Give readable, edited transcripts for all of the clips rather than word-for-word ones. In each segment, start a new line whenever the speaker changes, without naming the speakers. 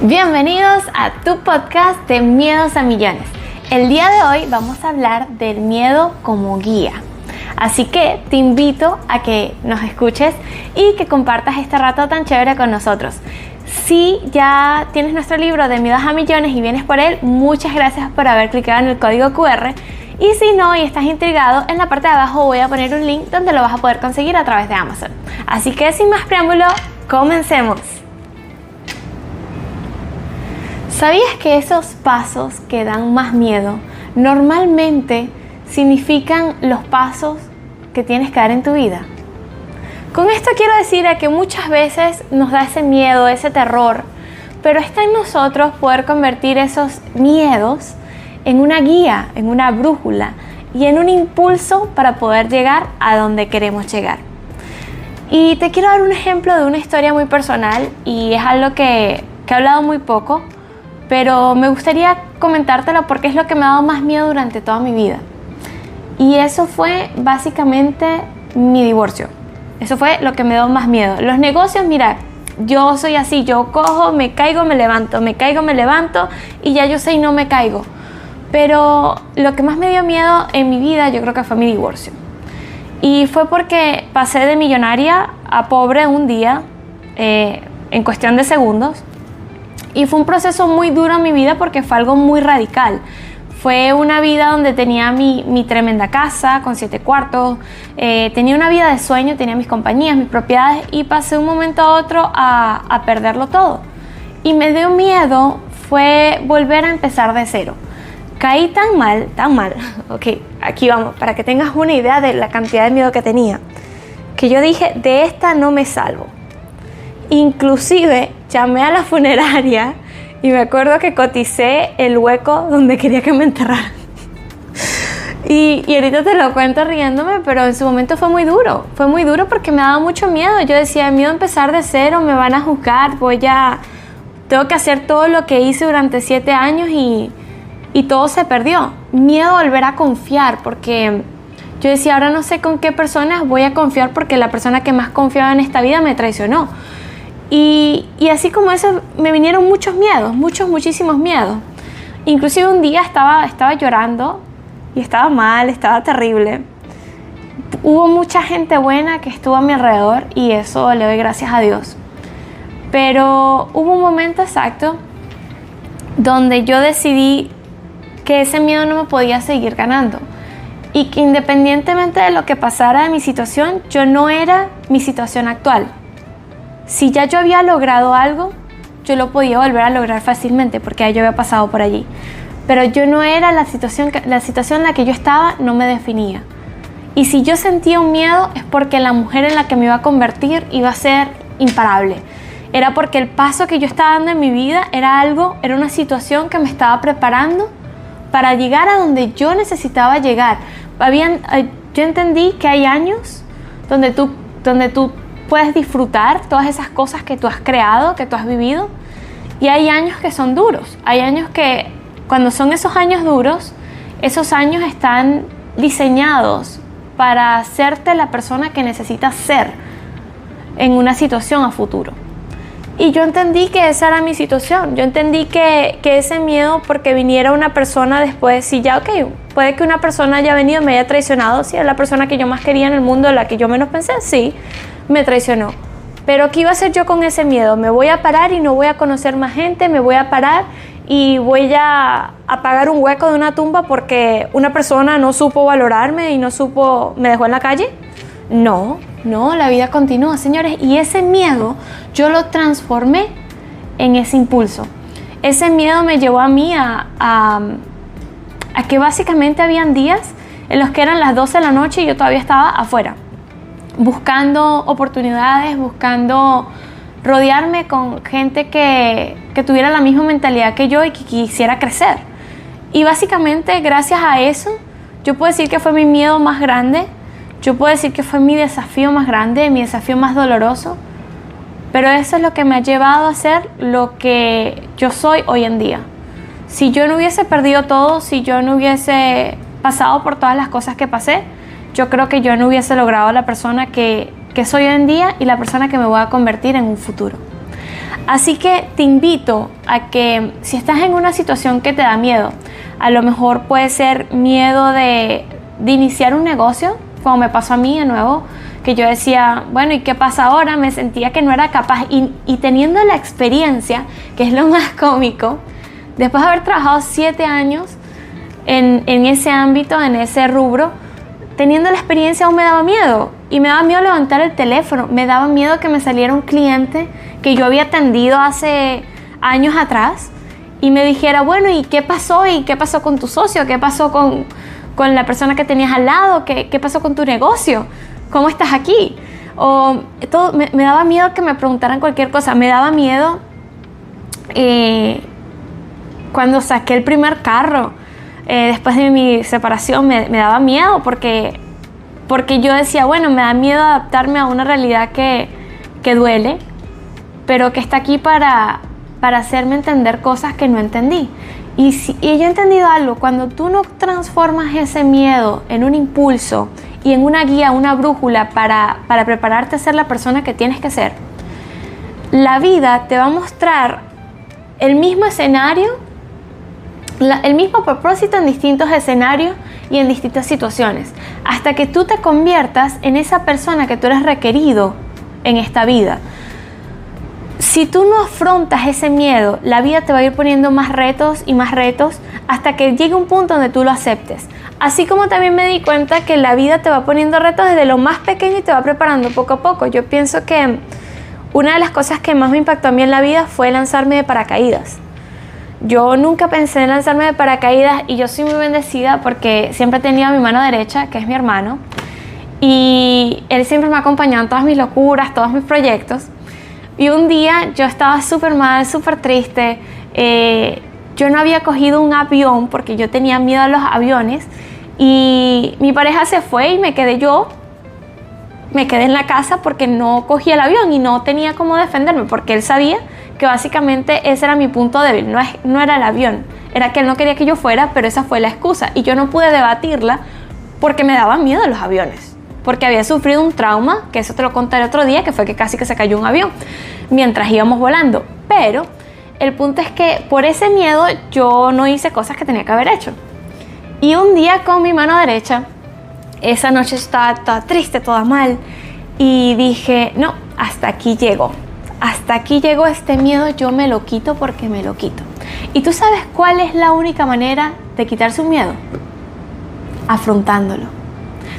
Bienvenidos a tu podcast de Miedos a Millones. El día de hoy vamos a hablar del miedo como guía. Así que te invito a que nos escuches y que compartas este rato tan chévere con nosotros. Si ya tienes nuestro libro de Miedos a Millones y vienes por él, muchas gracias por haber clicado en el código QR. Y si no y estás intrigado, en la parte de abajo voy a poner un link donde lo vas a poder conseguir a través de Amazon. Así que sin más preámbulo, comencemos. ¿Sabías que esos pasos que dan más miedo normalmente significan los pasos que tienes que dar en tu vida? Con esto quiero decir que muchas veces nos da ese miedo, ese terror, pero está en nosotros poder convertir esos miedos en una guía, en una brújula y en un impulso para poder llegar a donde queremos llegar. Y te quiero dar un ejemplo de una historia muy personal y es algo que he hablado muy poco, pero me gustaría comentártelo porque es lo que me ha dado más miedo durante toda mi vida. Y eso fue básicamente mi divorcio. Eso fue lo que me dio más miedo. Los negocios, mira, yo soy así, yo cojo, me caigo, me levanto, me caigo, me levanto y ya yo sé y no me caigo. Pero lo que más me dio miedo en mi vida yo creo que fue mi divorcio. Y fue porque pasé de millonaria a pobre un día, en cuestión de segundos. Y fue un proceso muy duro en mi vida porque fue algo muy radical. Fue una vida donde tenía mi tremenda casa con 7 cuartos, tenía una vida de sueño, tenía mis compañías, mis propiedades y pasé de un momento a otro a perderlo todo. Y me dio miedo fue volver a empezar de cero. Caí tan mal, ok, aquí vamos, para que tengas una idea de la cantidad de miedo que tenía, que yo dije, de esta no me salvo. Inclusive llamé a la funeraria y me acuerdo que coticé el hueco donde quería que me enterraran. Y ahorita te lo cuento riéndome, pero en su momento fue muy duro porque me daba mucho miedo. Yo decía, miedo a empezar de cero, me van a juzgar, tengo que hacer todo lo que hice durante 7 años y todo se perdió. Miedo a volver a confiar porque yo decía, ahora no sé con qué personas voy a confiar porque la persona que más confiaba en esta vida me traicionó. Y así como eso me vinieron muchos miedos, muchísimos miedos. Inclusive un día estaba llorando y estaba mal, estaba terrible. Hubo mucha gente buena que estuvo a mi alrededor y eso le doy gracias a Dios. Pero hubo un momento exacto donde yo decidí que ese miedo no me podía seguir ganando. Y que independientemente de lo que pasara de mi situación, yo no era mi situación actual. Si ya yo había logrado algo, yo lo podía volver a lograr fácilmente porque ya yo había pasado por allí. Pero yo no era la situación en la que yo estaba no me definía. Y si yo sentía un miedo es porque la mujer en la que me iba a convertir iba a ser imparable. Era porque el paso que yo estaba dando en mi vida era una situación que me estaba preparando para llegar a donde yo necesitaba llegar. Yo entendí que hay años donde tú puedes disfrutar todas esas cosas que tú has creado, que tú has vivido, y hay años que son duros. Hay años que, cuando son esos años duros, esos años están diseñados para hacerte la persona que necesitas ser en una situación a futuro. Y yo entendí que esa era mi situación. Yo entendí que ese miedo porque viniera una persona después, si ya, ok, puede que una persona haya venido y me haya traicionado, si era la persona que yo más quería en el mundo, la que yo menos pensé, sí, me traicionó. Pero ¿qué iba a hacer yo con ese miedo? Me voy a parar y no voy a conocer más gente, me voy a parar y voy a pagar un hueco de una tumba porque una persona no supo valorarme y me dejó en la calle. No, la vida continúa, señores. Y ese miedo yo lo transformé en ese impulso. Ese miedo me llevó a mí a que básicamente habían días en los que eran las 12 de la noche y yo todavía estaba afuera, buscando oportunidades, buscando rodearme con gente que tuviera la misma mentalidad que yo y que quisiera crecer. Y básicamente gracias a eso, yo puedo decir que fue mi miedo más grande, yo puedo decir que fue mi desafío más grande, mi desafío más doloroso, pero eso es lo que me ha llevado a ser lo que yo soy hoy en día. Si yo no hubiese perdido todo, si yo no hubiese pasado por todas las cosas que pasé, yo creo que yo no hubiese logrado la persona que soy hoy en día y la persona que me voy a convertir en un futuro. Así que te invito a que si estás en una situación que te da miedo, a lo mejor puede ser miedo de iniciar un negocio, como me pasó a mí de nuevo, que yo decía, bueno, ¿y qué pasa ahora? Me sentía que no era capaz y teniendo la experiencia, que es lo más cómico, después de haber trabajado 7 años en ese ámbito, en ese rubro, teniendo la experiencia aún me daba miedo. Y me daba miedo levantar el teléfono, me daba miedo que me saliera un cliente que yo había atendido hace años atrás y me dijera, bueno, ¿y qué pasó? ¿Y qué pasó con tu socio? ¿Qué pasó con la persona que tenías al lado? ¿Qué pasó con tu negocio? ¿Cómo estás aquí? O todo, me daba miedo que me preguntaran cualquier cosa. Me daba miedo cuando saqué el primer carro. Después de mi separación me daba miedo porque yo decía, bueno, me da miedo adaptarme a una realidad que duele, pero que está aquí para hacerme entender cosas que no entendí. Y yo he entendido algo, cuando tú no transformas ese miedo en un impulso y en una guía, una brújula para prepararte a ser la persona que tienes que ser, la vida te va a mostrar el mismo escenario, el mismo propósito en distintos escenarios y en distintas situaciones, hasta que tú te conviertas en esa persona que tú eres requerido en esta vida. Si tú no afrontas ese miedo, la vida te va a ir poniendo más retos y más retos hasta que llegue un punto donde tú lo aceptes. Así como también me di cuenta que la vida te va poniendo retos desde lo más pequeño y te va preparando poco a poco. Yo pienso que una de las cosas que más me impactó a mí en la vida fue lanzarme de paracaídas. Yo nunca pensé en lanzarme de paracaídas y yo soy muy bendecida porque siempre he tenido a mi mano derecha, que es mi hermano, y él siempre me ha acompañado en todas mis locuras, todos mis proyectos. Y un día yo estaba súper mal, súper triste. Yo no había cogido un avión porque yo tenía miedo a los aviones. Y mi pareja se fue y me quedé en la casa porque no cogí el avión y no tenía cómo defenderme porque él sabía que básicamente ese era mi punto débil. No era el avión, era que él no quería que yo fuera, pero esa fue la excusa. Y yo no pude debatirla porque me daban miedo los aviones. Porque había sufrido un trauma, que eso te lo contaré otro día, que fue que casi que se cayó un avión mientras íbamos volando. Pero el punto es que por ese miedo yo no hice cosas que tenía que haber hecho. Y un día con mi mano derecha, esa noche estaba toda triste, toda mal, y dije, no, hasta aquí llego. Hasta aquí llegó este miedo, yo me lo quito porque me lo quito. ¿Y tú sabes cuál es la única manera de quitarse un miedo? Afrontándolo.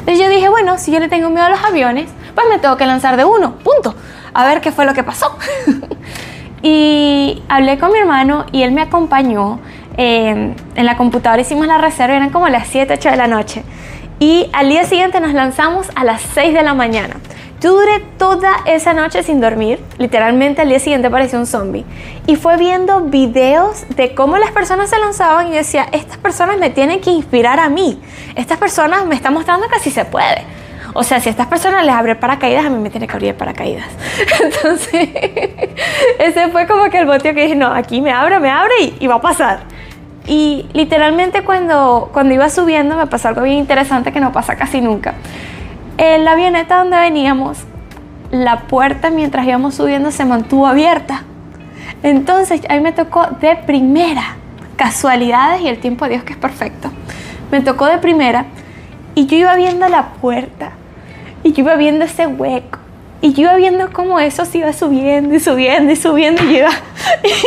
Entonces yo dije, bueno, si yo le tengo miedo a los aviones, pues me tengo que lanzar de uno, punto. A ver qué fue lo que pasó. Y hablé con mi hermano y él me acompañó. En la computadora hicimos la reserva, eran como las 7, 8 de la noche. Y al día siguiente nos lanzamos a las 6 de la mañana. Yo duré toda esa noche sin dormir, literalmente al día siguiente parecía un zombie. Y fue viendo videos de cómo las personas se lanzaban y yo decía, estas personas me tienen que inspirar a mí. Estas personas me están mostrando que sí se puede. O sea, si a estas personas les abre paracaídas, a mí me tiene que abrir paracaídas. Entonces, ese fue como que el motivo que dije, no, aquí me abre y va a pasar. Y literalmente cuando iba subiendo me pasó algo bien interesante que no pasa casi nunca. En la avioneta donde veníamos, la puerta mientras íbamos subiendo se mantuvo abierta. Entonces a mí me tocó de primera, casualidades y el tiempo de Dios que es perfecto. Me tocó de primera y yo iba viendo la puerta y yo iba viendo ese hueco y yo iba viendo cómo eso se iba subiendo y subiendo y subiendo y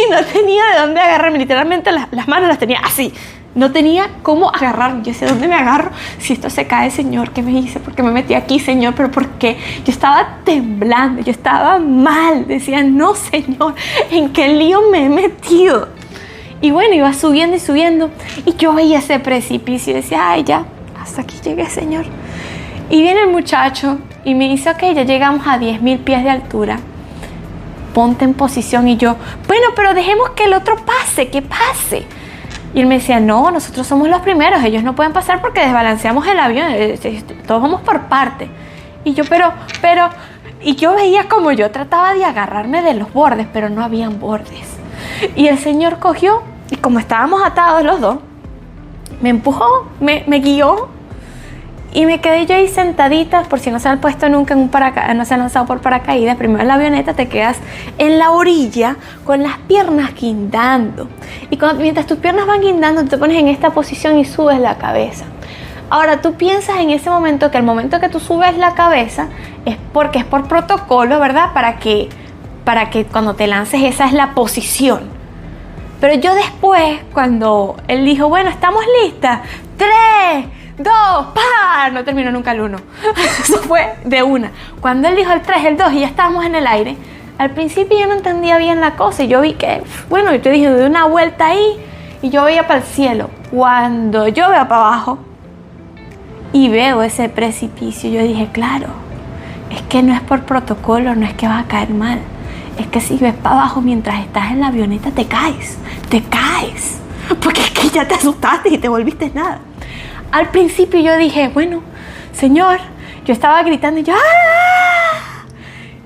no tenía de dónde agarrarme, literalmente las manos las tenía así. No tenía cómo agarrar. Yo sé dónde me agarro. Si esto se cae, Señor, ¿qué me hice? ¿Por qué me metí aquí, Señor? ¿Pero por qué? Yo estaba temblando, yo estaba mal. Decía, no, Señor, ¿en qué lío me he metido? Y bueno, iba subiendo y subiendo. Y yo veía ese precipicio y decía, ay, ya, hasta aquí llegué, Señor. Y viene el muchacho y me dice, ok, ya llegamos a 10,000 pies de altura. Ponte en posición. Y yo, bueno, pero dejemos que el otro pase, que pase. Y él me decía, no, nosotros somos los primeros, ellos no pueden pasar porque desbalanceamos el avión, todos vamos por parte. Y yo, y yo veía como yo trataba de agarrarme de los bordes, pero no habían bordes. Y el Señor cogió, y como estábamos atados los dos, me empujó, me guió, Y me quedé yo ahí sentadita, por si no se han puesto nunca en no se han lanzado por paracaídas. Primero en la avioneta te quedas en la orilla con las piernas guindando. Y mientras tus piernas van guindando, te pones en esta posición y subes la cabeza. Ahora tú piensas en ese momento que el momento que tú subes la cabeza es porque es por protocolo, ¿verdad? Para que cuando te lances esa es la posición. Pero yo después, cuando él dijo, bueno, estamos listas, 3, 2, ¡pa! No terminó nunca el 1. Eso fue de una. Cuando él dijo el 3, el 2 y ya estábamos en el aire, al principio yo no entendía bien la cosa y yo vi que, bueno, yo dije, doy una vuelta ahí y yo veía para el cielo. Cuando yo veo para abajo y veo ese precipicio, yo dije, claro, es que no es por protocolo, no es que vas a caer mal. Es que si ves para abajo mientras estás en la avioneta te caes, porque es que ya te asustaste y te volviste nada. Al principio yo dije, bueno, Señor, yo estaba gritando y yo, ¡ah!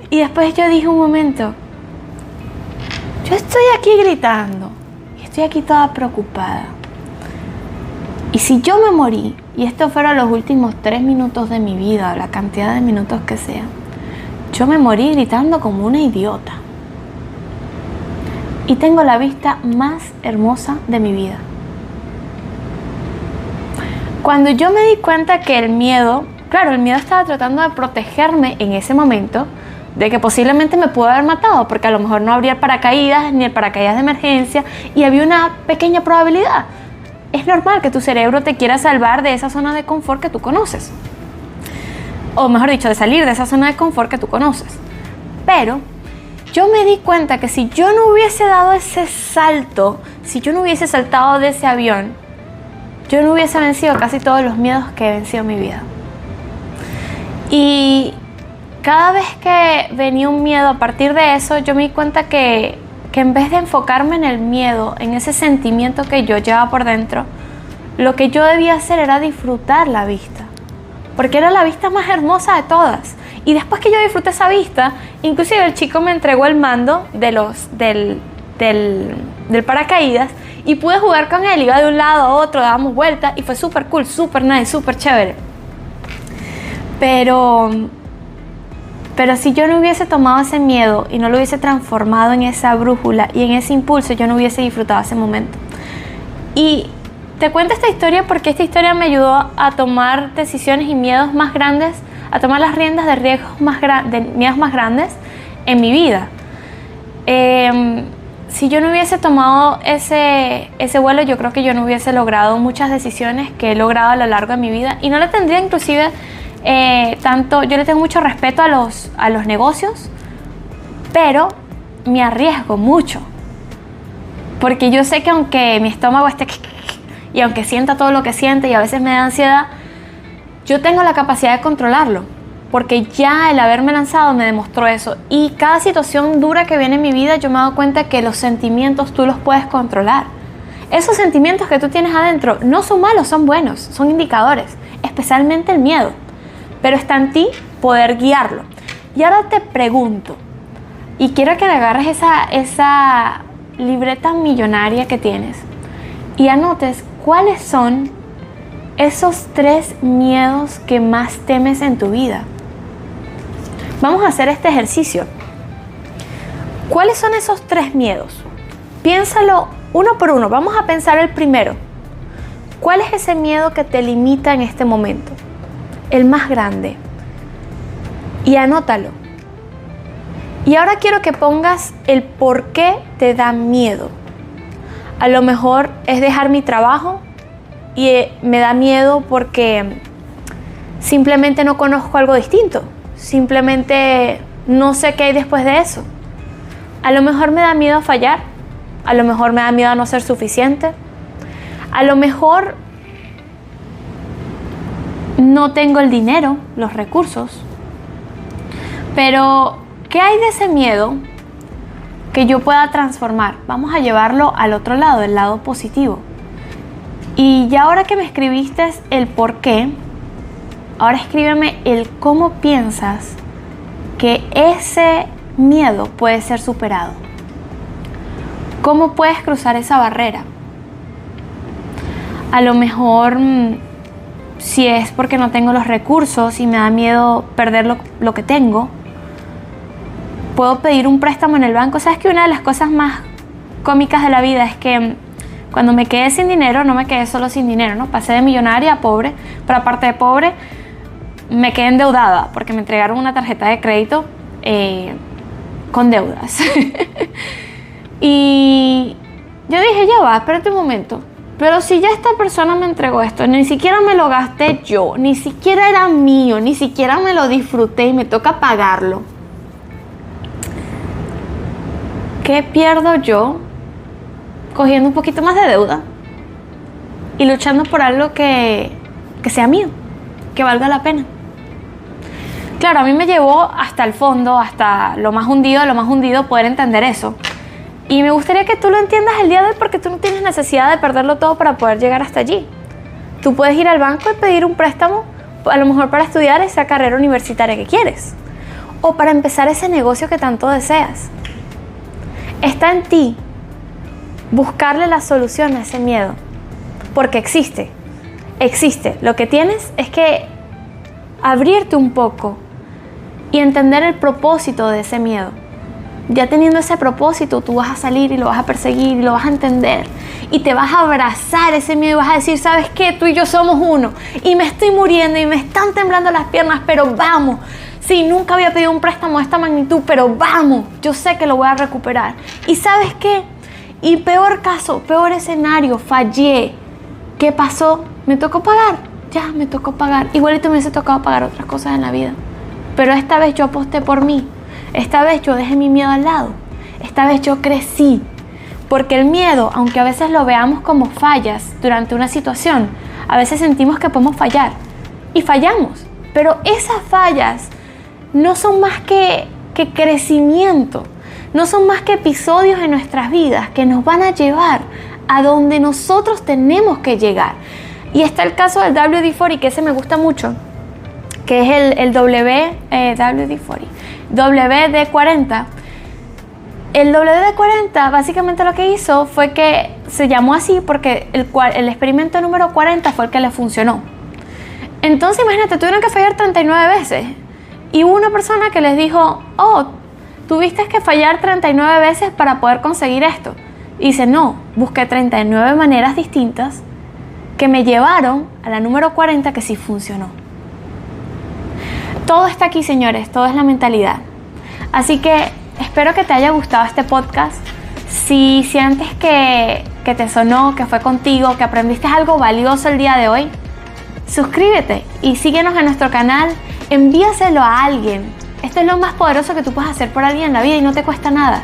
Y después yo dije un momento, yo estoy aquí gritando y estoy aquí toda preocupada. Y si yo me morí, y esto fueron los últimos 3 minutos de mi vida, o la cantidad de minutos que sea, yo me morí gritando como una idiota. Y tengo la vista más hermosa de mi vida. Cuando yo me di cuenta que el miedo estaba tratando de protegerme en ese momento, de que posiblemente me pudo haber matado, porque a lo mejor no habría paracaídas ni el paracaídas de emergencia, y había una pequeña probabilidad. Es normal que tu cerebro te quiera salvar de esa zona de confort que tú conoces. O mejor dicho, de salir de esa zona de confort que tú conoces. Pero yo me di cuenta que si yo no hubiese dado ese salto, si yo no hubiese saltado de ese avión, yo no hubiese vencido casi todos los miedos que he vencido en mi vida. Y cada vez que venía un miedo a partir de eso, yo me di cuenta que en vez de enfocarme en el miedo, en ese sentimiento que yo llevaba por dentro, lo que yo debía hacer era disfrutar la vista. Porque era la vista más hermosa de todas. Y después que yo disfruté esa vista, inclusive el chico me entregó el mando del paracaídas y pude jugar con él. Iba de un lado a otro, dábamos vueltas y fue súper cool, súper nice, súper chévere. Pero si yo no hubiese tomado ese miedo y no lo hubiese transformado en esa brújula y en ese impulso, yo no hubiese disfrutado ese momento. Y te cuento esta historia porque esta historia me ayudó a tomar decisiones y miedos más grandes, a tomar las riendas de miedos más grandes en mi vida. Si yo no hubiese tomado ese vuelo, yo creo que yo no hubiese logrado muchas decisiones que he logrado a lo largo de mi vida. Y no le tendría inclusive yo le tengo mucho respeto a los negocios, pero me arriesgo mucho. Porque yo sé que aunque mi estómago esté y aunque sienta todo lo que siente y a veces me da ansiedad, yo tengo la capacidad de controlarlo, porque ya el haberme lanzado me demostró eso. Y cada situación dura que viene en mi vida, yo me he dado cuenta que los sentimientos tú los puedes controlar. Esos sentimientos que tú tienes adentro no son malos, son buenos, son indicadores, especialmente el miedo. Pero está en ti poder guiarlo. Y ahora te pregunto, y quiero que le agarres esa libreta millonaria que tienes y anotes cuáles son esos 3 miedos que más temes en tu vida. Vamos a hacer este ejercicio. ¿Cuáles son esos 3 miedos? Piénsalo uno por uno. Vamos a pensar el primero. ¿Cuál es ese miedo que te limita en este momento? El más grande. Y anótalo. Y ahora quiero que pongas el por qué te da miedo. A lo mejor es dejar mi trabajo y me da miedo porque simplemente no conozco algo distinto. Simplemente no sé qué hay después de eso. A lo mejor me da miedo a fallar. A lo mejor me da miedo a no ser suficiente. A lo mejor no tengo el dinero, los recursos. Pero, ¿qué hay de ese miedo que yo pueda transformar? Vamos a llevarlo al otro lado, el lado positivo. Y ya ahora que me escribiste el por qué, ahora escríbeme el cómo piensas que ese miedo puede ser superado. ¿Cómo puedes cruzar esa barrera? A lo mejor si es porque no tengo los recursos y me da miedo perder lo que tengo, puedo pedir un préstamo en el banco. ¿Sabes que una de las cosas más cómicas de la vida es que cuando me quedé sin dinero, no me quedé solo sin dinero, ¿no? Pasé de millonaria a pobre, pero aparte de pobre, me quedé endeudada porque me entregaron una tarjeta de crédito con deudas. Y yo dije, ya va, espérate un momento. Pero si ya esta persona me entregó esto, ni siquiera me lo gasté yo, ni siquiera era mío, ni siquiera me lo disfruté y me toca pagarlo, ¿qué pierdo yo cogiendo un poquito más de deuda y luchando por algo que sea mío, que valga la pena? Claro, a mí me llevó hasta el fondo, hasta lo más hundido, poder entender eso. Y me gustaría que tú lo entiendas el día de hoy, porque tú no tienes necesidad de perderlo todo para poder llegar hasta allí. Tú puedes ir al banco y pedir un préstamo, a lo mejor para estudiar esa carrera universitaria que quieres, o para empezar ese negocio que tanto deseas. Está en ti buscarle la solución a ese miedo, porque existe. Lo que tienes es que abrirte un poco y entender el propósito de ese miedo. Ya teniendo ese propósito, tú vas a salir y lo vas a perseguir y lo vas a entender y te vas a abrazar ese miedo y vas a decir, ¿sabes qué? Tú y yo somos uno y me estoy muriendo y me están temblando las piernas, pero vamos. Sí, nunca había pedido un préstamo de esta magnitud, pero vamos, yo sé que lo voy a recuperar. ¿Y sabes qué? Y peor caso, peor escenario, fallé. ¿Qué pasó? Me tocó pagar. Ya, me tocó pagar. Igualito me hubiese tocado pagar otras cosas en la vida. Pero esta vez yo aposté por mí. Esta vez yo dejé mi miedo al lado. Esta vez yo crecí. Porque el miedo, aunque a veces lo veamos como fallas durante una situación, a veces sentimos que podemos fallar. Y fallamos. Pero esas fallas no son más que crecimiento. No son más que episodios en nuestras vidas que nos van a llevar a donde nosotros tenemos que llegar. Y está el caso del WD-40, que ese me gusta mucho, que es el WD-40. WD-40. El WD-40 básicamente lo que hizo fue que se llamó así porque el experimento número 40 fue el que le funcionó. Entonces imagínate, tuvieron que fallar 39 veces. Y hubo una persona que les dijo, tuviste que fallar 39 veces para poder conseguir esto. Y dice, no, busqué 39 maneras distintas que me llevaron a la número 40 que sí funcionó. Todo está aquí, señores, todo es la mentalidad. Así que espero que te haya gustado este podcast. Si sientes que te sonó, que fue contigo, que aprendiste algo valioso el día de hoy, suscríbete y síguenos en nuestro canal. Envíaselo a alguien. Esto es lo más poderoso que tú puedes hacer por alguien en la vida y no te cuesta nada.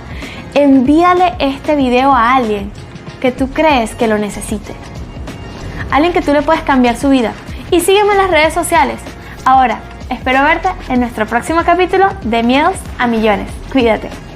Envíale este video a alguien que tú crees que lo necesite. Alguien que tú le puedes cambiar su vida. Y sígueme en las redes sociales. Ahora, espero verte en nuestro próximo capítulo de Miedos a Millones. Cuídate.